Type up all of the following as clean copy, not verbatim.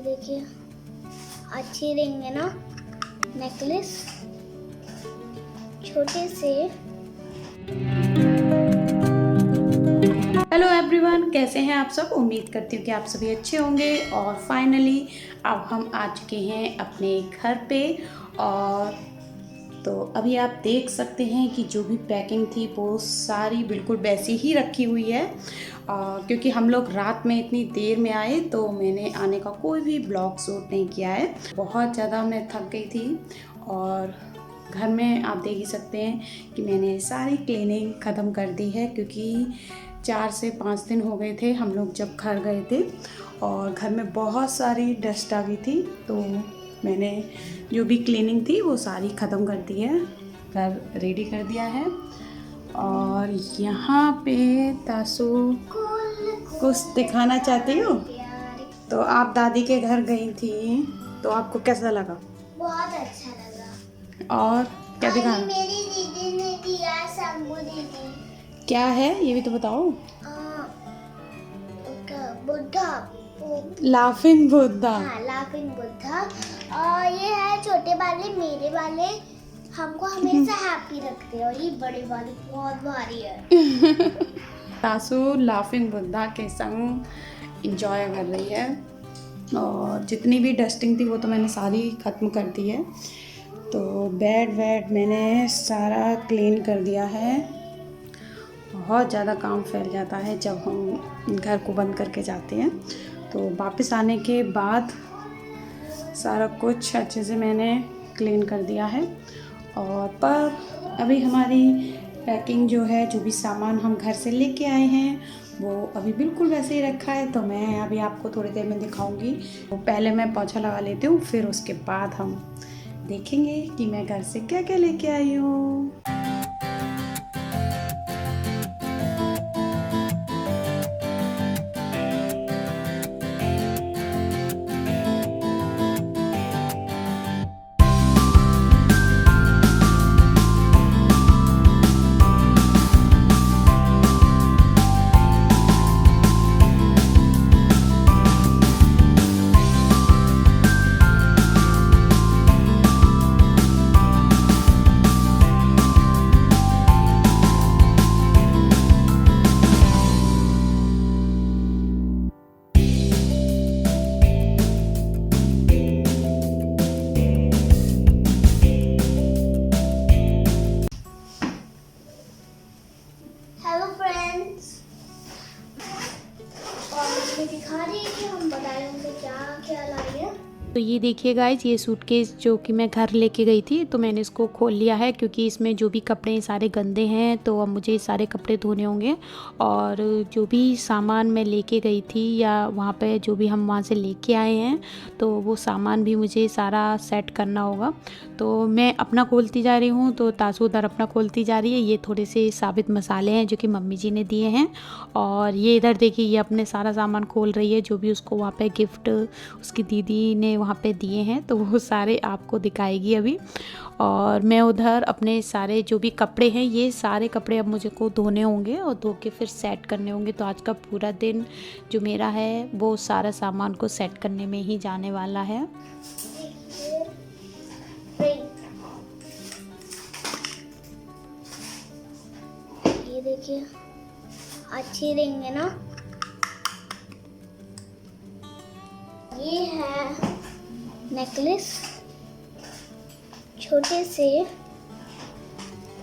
देखिए अच्छी रिंग है ना, नेकलेस छोटे से। हेलो एवरीवन, कैसे हैं आप सब। उम्मीद करती हूँ कि आप सभी अच्छे होंगे। और फाइनली अब हम आ चुके हैं अपने घर पे। और तो अभी आप देख सकते हैं कि जो भी पैकिंग थी वो सारी बिल्कुल वैसी ही रखी हुई है। क्योंकि हम लोग रात में इतनी देर में आए तो मैंने आने का कोई भी ब्लॉग शूट नहीं किया है। बहुत ज़्यादा मैं थक गई थी। और घर में आप देख ही सकते हैं कि मैंने सारी क्लीनिंग ख़त्म कर दी है, क्योंकि 4 से 5 दिन हो गए थे हम लोग जब घर गए थे और घर में बहुत सारी डस्ट आ गई थी। तो मैंने जो भी क्लीनिंग थी वो सारी ख़त्म कर दी है, घर रेडी कर दिया है। और यहाँ पे तासु कुछ दिखाना चाहती हो तो आप दादी के घर गई थी, तो आपको कैसा लगा? बहुत अच्छा लगा। और क्या दिखाना? मेरी दीदी ने दिया, शंभू दीदी। क्या है ये भी तो बताओ। बुद्धा, लाफिंग बुद्धा। हाँ लाफिंग बुद्धा। और ये है छोटे वाले, मेरे वाले हमको हमेशा हैप्पी रखते हैं, और ये बड़े वाले बहुत भारी है। तासु लाफिंग बुद्धा के संग इंजॉय कर रही है। और जितनी भी डस्टिंग थी वो तो मैंने सारी ख़त्म कर दी है। तो बेड मैंने सारा क्लीन कर दिया है। बहुत ज़्यादा काम फैल जाता है जब हम घर को बंद करके जाते हैं। तो वापस आने के बाद सारा कुछ अच्छे से मैंने क्लीन कर दिया है। और पर अभी हमारी पैकिंग जो है, जो भी सामान हम घर से लेके आए हैं वो अभी बिल्कुल वैसे ही रखा है। तो मैं अभी आपको थोड़ी देर में दिखाऊंगी। तो पहले मैं पोछा लगा लेती हूँ, फिर उसके बाद हम देखेंगे कि मैं घर से क्या क्या लेके आई हूँ। हेलो फ्रेंड्स, और मुझे दिखा रही है कि हम बताएं उनसे क्या क्या लाई है। तो ये देखिए गाइज, ये सूटकेस जो कि मैं घर लेके गई थी, तो मैंने इसको खोल लिया है क्योंकि इसमें जो भी कपड़े सारे गंदे हैं, तो अब मुझे सारे कपड़े धोने होंगे। और जो भी सामान मैं लेके गई थी या वहाँ पे जो भी हम वहाँ से लेके आए हैं, तो वो सामान भी मुझे सारा सेट करना होगा। तो मैं अपना खोलती जा रही हूँ, तो तासु उधर अपना खोलती जा रही है। ये थोड़े से साबित मसाले हैं जो कि मम्मी जी ने दिए हैं। और ये इधर देखिए, ये अपने सारा सामान खोल रही है जो भी उसको वहाँ पे गिफ्ट उसकी दीदी ने वहाँ पे दिए हैं, तो वो सारे आपको दिखाएगी अभी। और मैं उधर अपने सारे जो भी कपड़े हैं, ये सारे कपड़े अब मुझे को धोने होंगे और धो के फिर सेट करने होंगे। तो आज का पूरा दिन जो मेरा है वो सारा सामान को सेट करने में ही जाने वाला है। ये देखिए अच्छी रिंग है ना, ये है नेकलेस छोटे से।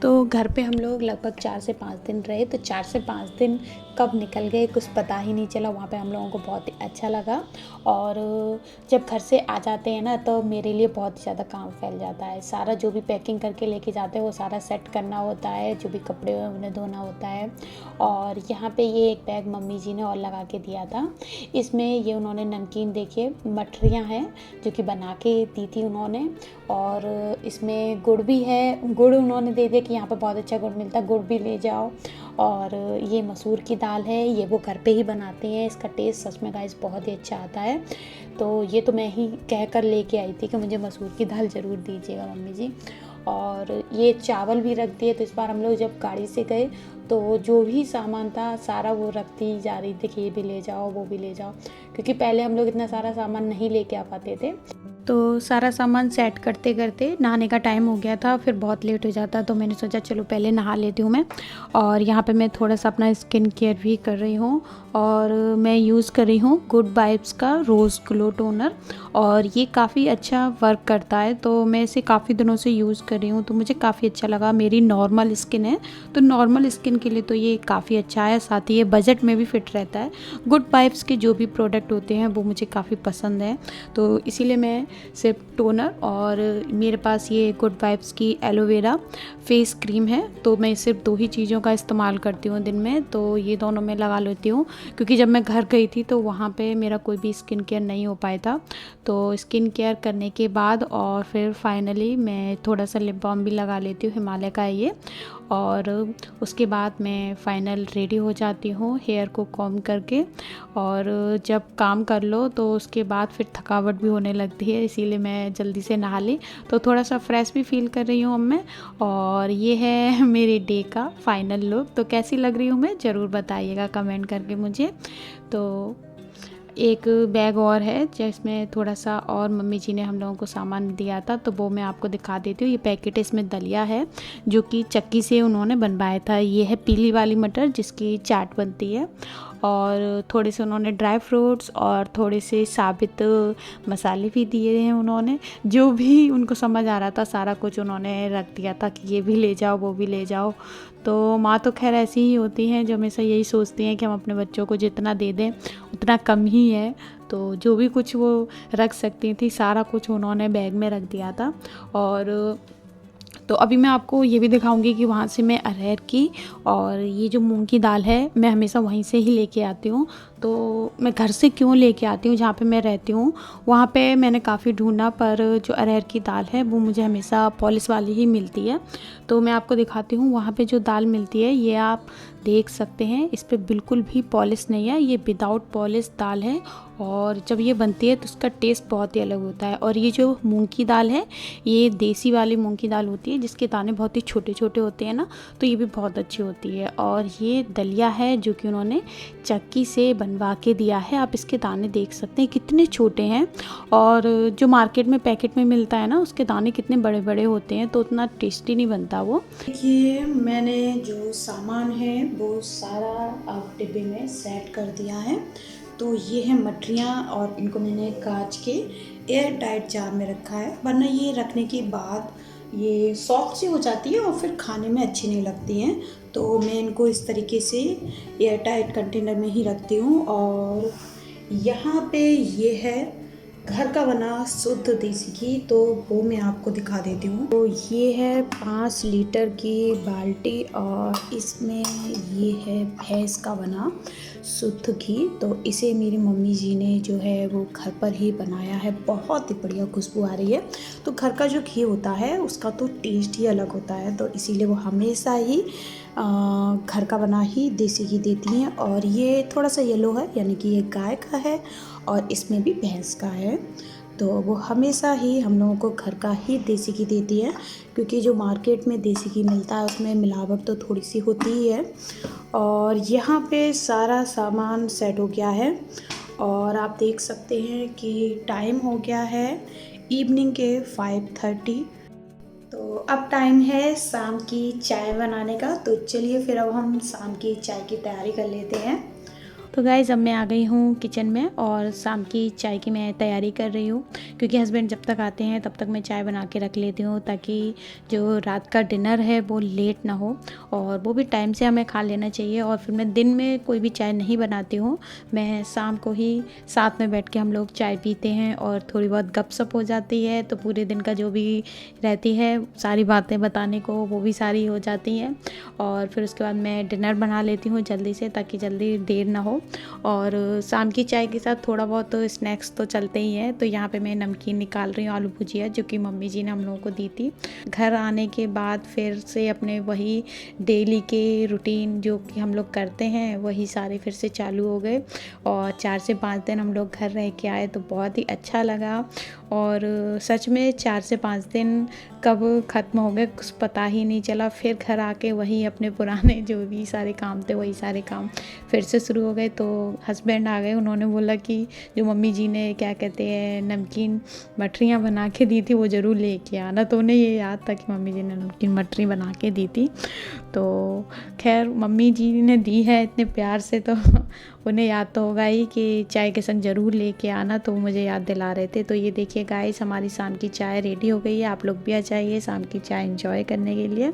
तो घर पे हम लोग लगभग 4 से 5 दिन रहे। तो 4 से 5 दिन कब निकल गए कुछ पता ही नहीं चला। वहाँ पे हम लोगों को बहुत ही अच्छा लगा। और जब घर से आ जाते हैं ना, तो मेरे लिए बहुत ही ज़्यादा काम फैल जाता है। सारा जो भी पैकिंग करके लेके जाते हैं वो सारा सेट करना होता है, जो भी कपड़े हैं उन्हें धोना होता है। और यहाँ पे ये एक बैग मम्मी जी ने और लगा के दिया था। इसमें ये उन्होंने नमकीन देखिए मठरियाँ हैं जो कि बना के दी थी उन्होंने। और इसमें गुड़ भी है, गुड़ उन्होंने दे दिया कि यहाँ पे बहुत अच्छा गुड़ मिलता है, गुड़ भी ले जाओ। और ये मसूर की दाल है, ये वो घर पे ही बनाते हैं। इसका टेस्ट सच में गाइस बहुत ही अच्छा आता है। तो ये तो मैं ही कह कर लेके आई थी कि मुझे मसूर की दाल ज़रूर दीजिएगा मम्मी जी। और ये चावल भी रख दिए। तो इस बार हम लोग जब गाड़ी से गए तो जो भी सामान था सारा वो रखती जा रही थी कि ये भी ले जाओ वो भी ले जाओ, क्योंकि पहले हम लोग इतना सारा सामान नहीं लेके आ पाते थे। तो सारा सामान सेट करते करते नहाने का टाइम हो गया था, फिर बहुत लेट हो जाता, तो मैंने सोचा चलो पहले नहा लेती हूँ मैं। और यहाँ पे मैं थोड़ा सा अपना स्किन केयर भी कर रही हूँ, और मैं यूज़ कर रही हूँ गुड वाइब्स का रोज़ ग्लो टोनर, और ये काफ़ी अच्छा वर्क करता है। तो मैं इसे काफ़ी दिनों से यूज़ कर रही हूँ, तो मुझे काफ़ी अच्छा लगा। मेरी नॉर्मल स्किन है, तो नॉर्मल स्किन के लिए तो ये काफ़ी अच्छा है, साथ ही ये बजट में भी फिट रहता है। गुड वाइब्स के जो भी प्रोडक्ट होते हैं वो मुझे काफ़ी पसंद है, तो इसीलिए मैं सिर्फ टोनर, और मेरे पास ये गुड वाइब्स की एलोवेरा फेस क्रीम है, तो मैं सिर्फ 2 ही चीज़ों का इस्तेमाल करती हूँ दिन में। तो ये दोनों मैं लगा लेती हूँ, क्योंकि जब मैं घर गई थी तो वहाँ पे मेरा कोई भी स्किन केयर नहीं हो पाया था। तो स्किन केयर करने के बाद और फिर फाइनली मैं थोड़ा सा लिप बाम भी लगा लेती हूँ, हिमालय का है ये, और उसके बाद मैं फाइनल रेडी हो जाती हूँ हेयर को कॉम्ब करके। और जब काम कर लो तो उसके बाद फिर थकावट भी होने लगती है, इसीलिए मैं जल्दी से नहा ली, तो थोड़ा सा फ्रेश भी फील कर रही हूँ अब मैं। और ये है मेरे डे का फाइनल लुक। तो कैसी लग रही हूँ मैं ज़रूर बताइएगा कमेंट करके मुझे। तो एक बैग और है जिसमें थोड़ा सा और मम्मी जी ने हम लोगों को सामान दिया था, तो वो मैं आपको दिखा देती हूँ। ये पैकेट है, इसमें दलिया है जो कि चक्की से उन्होंने बनवाया था। ये है पीली वाली मटर जिसकी चाट बनती है, और थोड़े से उन्होंने ड्राई फ्रूट्स और थोड़े से साबित मसाले भी दिए हैं उन्होंने। जो भी उनको समझ आ रहा था सारा कुछ उन्होंने रख दिया था कि ये भी ले जाओ वो भी ले जाओ। तो माँ तो खैर ऐसी ही होती हैं जो हमेशा यही सोचती हैं कि हम अपने बच्चों को जितना दे दें उतना कम ही है। तो जो भी कुछ वो रख सकती थी सारा कुछ उन्होंने बैग में रख दिया था। और तो अभी मैं आपको ये भी दिखाऊंगी कि वहाँ से मैं अरहर की और ये जो मूंग की दाल है मैं हमेशा वहीं से ही लेके आती हूँ। तो मैं घर से क्यों लेके आती हूँ, जहाँ पे मैं रहती हूँ वहाँ पे मैंने काफ़ी ढूंढा, पर जो अरहर की दाल है वो मुझे हमेशा पॉलिश वाली ही मिलती है। तो मैं आपको दिखाती हूँ वहाँ पे जो दाल मिलती है, ये आप देख सकते हैं, इस पर बिल्कुल भी पॉलिश नहीं है, ये विदाउट पॉलिश दाल है। और जब ये बनती है तो उसका टेस्ट बहुत ही अलग होता है। और ये जो मूंग की दाल है ये देसी वाली मूंग की दाल होती है जिसके दाने बहुत ही छोटे छोटे होते हैं ना, तो ये भी बहुत अच्छी होती है। और ये दलिया है जो कि उन्होंने चक्की से बनवा के दिया है। आप इसके दाने देख सकते हैं कितने छोटे हैं, और जो मार्केट में पैकेट में मिलता है ना उसके दाने कितने बड़े बड़े होते हैं, तो उतना टेस्टी नहीं बनता वो। देखिए मैंने जो सामान है वो सारा अब डिब्बे में सेट कर दिया है। तो ये है मटरियाँ, और इनको मैंने कांच के एयर टाइट जार में रखा है, वरना ये रखने के बाद ये सॉफ्ट सी हो जाती है और फिर खाने में अच्छी नहीं लगती हैं। तो मैं इनको इस तरीके से एयर टाइट कंटेनर में ही रखती हूँ। और यहाँ पे ये है घर का बना शुद्ध देसी घी, तो वो मैं आपको दिखा देती हूँ। तो ये है 5 लीटर की बाल्टी, और इसमें ये है भैंस का बना शुद्ध घी। तो इसे मेरी मम्मी जी ने जो है वो घर पर ही बनाया है, बहुत ही बढ़िया खुशबू आ रही है। तो घर का जो घी होता है उसका तो टेस्ट ही अलग होता है, तो इसीलिए वो हमेशा ही घर का बना ही देसी घी देती हैं। और ये थोड़ा सा येलो है, यानी कि ये गाय का है, और इसमें भी भैंस का है। तो वो हमेशा ही हम लोगों को घर का ही देसी घी देती है, क्योंकि जो मार्केट में देसी घी मिलता है उसमें मिलावट तो थोड़ी सी होती ही है। और यहाँ पे सारा सामान सेट हो गया है, और आप देख सकते हैं कि टाइम हो गया है इवनिंग के 5:30। तो अब टाइम है शाम की चाय बनाने का। तो चलिए फिर अब हम शाम की चाय की तैयारी कर लेते हैं। तो गाइज़ अब मैं आ गई हूँ किचन में, और शाम की चाय की मैं तैयारी कर रही हूँ, क्योंकि हस्बैंड जब तक आते हैं तब तक मैं चाय बना के रख लेती हूँ, ताकि जो रात का डिनर है वो लेट ना हो, और वो भी टाइम से हमें खा लेना चाहिए। और फिर मैं दिन में कोई भी चाय नहीं बनाती हूँ, मैं शाम को ही साथ में बैठ के हम लोग चाय पीते हैं, और थोड़ी बहुत गपशप हो जाती है। तो पूरे दिन का जो भी रहती है सारी बातें बताने को वो भी सारी हो जाती हैं। और फिर उसके बाद मैं डिनर बना लेती हूँ जल्दी से, ताकि जल्दी देर ना हो। और शाम की चाय के साथ थोड़ा बहुत स्नैक्स तो चलते ही हैं। तो यहाँ पे मैं नमकीन निकाल रही हूँ, आलू भुजिया, जो कि मम्मी जी ने हम लोगों को दी थी। घर आने के बाद फिर से अपने वही डेली के रूटीन जो कि हम लोग करते हैं वही सारे फिर से चालू हो गए। और 4 से 5 दिन हम लोग घर रह के आए तो बहुत ही अच्छा लगा। और सच में 4 से 5 दिन कब ख़त्म हो गए कुछ पता ही नहीं चला। फिर घर आके वही अपने पुराने जो भी सारे काम थे वही सारे काम फिर से शुरू हो गए। तो हस्बैंड आ गए, उन्होंने बोला कि जो मम्मी जी ने क्या कहते हैं नमकीन मठरियाँ बना के दी थी वो ज़रूर लेके आना। तो उन्हें ये याद था कि मम्मी जी ने नमकीन मठरी बना के दी थी। तो खैर मम्मी जी ने दी है इतने प्यार से तो उन्हें याद तो होगा ही कि चाय के संग ज़रूर लेके आना। तो मुझे याद दिला रहे थे। तो ये देखिए गाइस, हमारी शाम की चाय रेडी हो गई है। आप लोग भी आ जाइए शाम की चाय एंजॉय करने के लिए।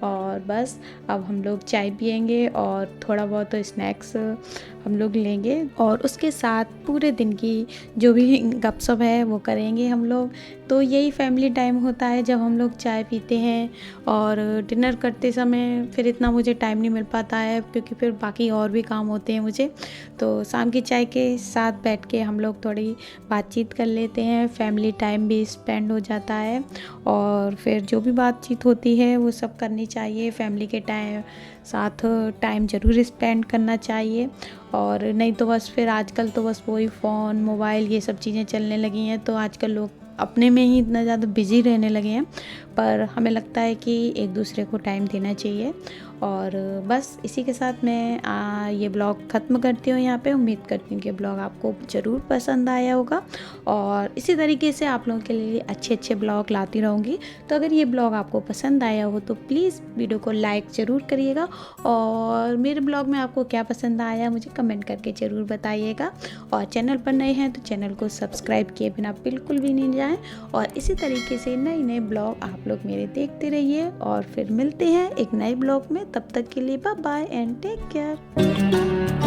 और बस अब हम लोग चाय पियेंगे और थोड़ा बहुत तो स्नैक्स हम लोग लेंगे और उसके साथ पूरे दिन की जो भी गपशप है वो करेंगे हम लोग। तो यही फैमिली टाइम होता है जब हम लोग चाय पीते हैं। और डिनर करते समय फिर इतना मुझे टाइम नहीं मिल पाता है क्योंकि फिर बाकी और भी काम होते हैं मुझे। तो शाम की चाय के साथ बैठ के हम लोग थोड़ी बातचीत कर लेते हैं, फैमिली टाइम भी स्पेंड हो जाता है। और फिर जो भी बातचीत होती है वो सब करनी चाहिए, फैमिली के साथ टाइम ज़रूर स्पेंड करना चाहिए। और नहीं तो बस फिर आजकल तो बस वही फ़ोन मोबाइल ये सब चीज़ें चलने लगी हैं। तो आजकल लोग अपने में ही इतना ज़्यादा बिज़ी रहने लगे हैं। पर हमें लगता है कि एक दूसरे को टाइम देना चाहिए। और बस इसी के साथ मैं ये ब्लॉग ख़त्म करती हूँ यहाँ पे। उम्मीद करती हूँ कि ब्लॉग आपको ज़रूर पसंद आया होगा और इसी तरीके से आप लोगों के लिए अच्छे अच्छे ब्लॉग लाती रहूँगी। तो अगर ये ब्लॉग आपको पसंद आया हो तो प्लीज़ वीडियो को लाइक ज़रूर करिएगा। और मेरे ब्लॉग में आपको क्या पसंद आया मुझे कमेंट करके ज़रूर बताइएगा। और चैनल पर नए हैं तो चैनल को सब्सक्राइब किए बिना बिल्कुल भी नहीं जाएँ। और इसी तरीके से नए नए ब्लॉग आप लोग मेरे देखते रहिए। और फिर मिलते हैं एक नए ब्लॉग में। तब तक के लिए bye bye and take care.